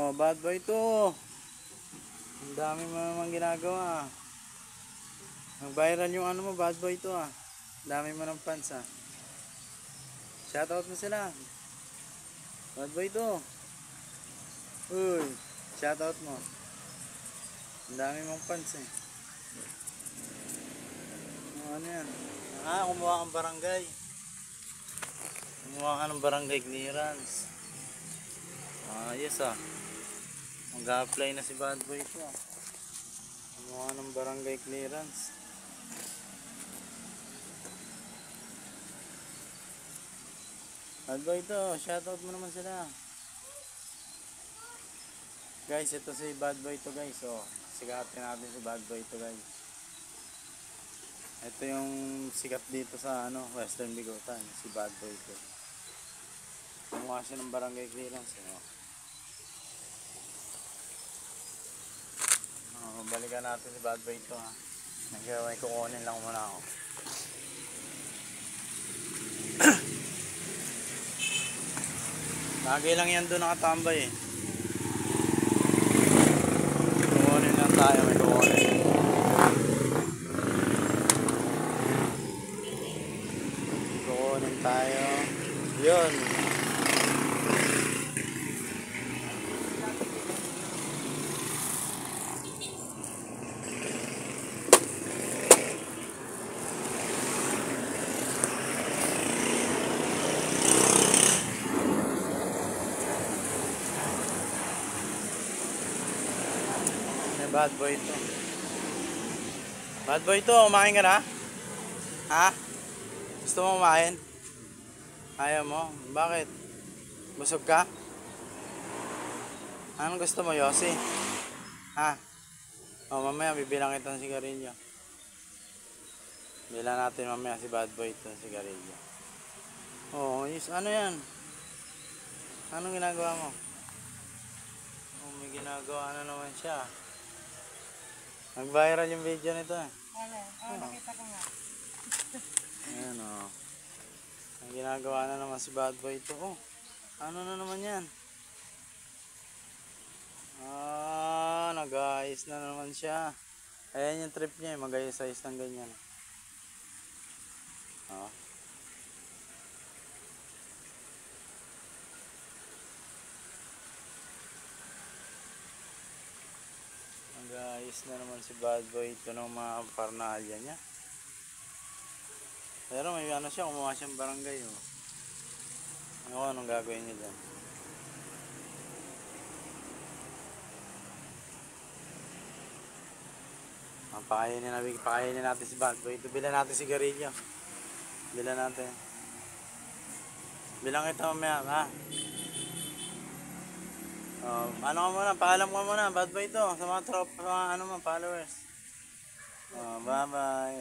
Oh, bad boy to. Ang dami mo naman ginagawa. Nag-viral yung ano mo, bad boy to ah. Ang dami mo ng fans ah. Shoutout mo sila. Bad boy to. Uy, shoutout mo. Ang dami mong fans eh. Ano yan? Ah, kumuha kang barangay. Kumuha ka ng barangay clearance. Yes ah. Mag-a-apply na si bad boy to ah. Kumuha ng barangay clearance. Bad boy to, shoutout mo naman sila. Guys, ito si bad boy to guys. Oh, sikatin natin si bad boy to guys. Ito yung sikat dito sa ano, Western Bigotan, si bad boy to. Kumuha siya ng barangay clearance. Balikan natin si bad boy to ha. Nagaway kukunin lang muna ako. Lagi lang yan doon nakatambay eh. Kukunin lang tayo, may kukunin. Kukunin tayo. Yun. Bad boy to. Bad boy to, kumain ka na? Ha? Gusto mo kumain? Ayaw mo? Bakit? Busog ka? Anong gusto mo, Yossi? Ha? O, mamaya bibilang kita ng sigarilyo. Bilang natin mamaya si bad boy to ng sigarilyo. Oh, yes, ano yan? Anong ginagawa mo? Oh, may ginagawa na naman siya. Nag-viral yung video nito eh. Nakita ko nga. Ayan o. Ang ginagawa na naman si bad boy ito. Oh, ano na naman yan? Nag-ayos na naman siya. Ayan yung trip niya eh. Mag-ayos-ayos ng ganyan. Oh. Nag-ayos na naman si bad boy ito ng mga parnalya niya. Pero may ano siya, kumuha siyang barangay oh. Ano ko, anong gagawin niya dyan? Pakainin natin si bad boy ito. Bilan natin si sigarilyo. Bilan natin. Bilang kita mamaya ha. Ano ka muna, paalam ka muna, bad boy ito. Sa mga tropa, sa mga ano mga followers. Bye bye.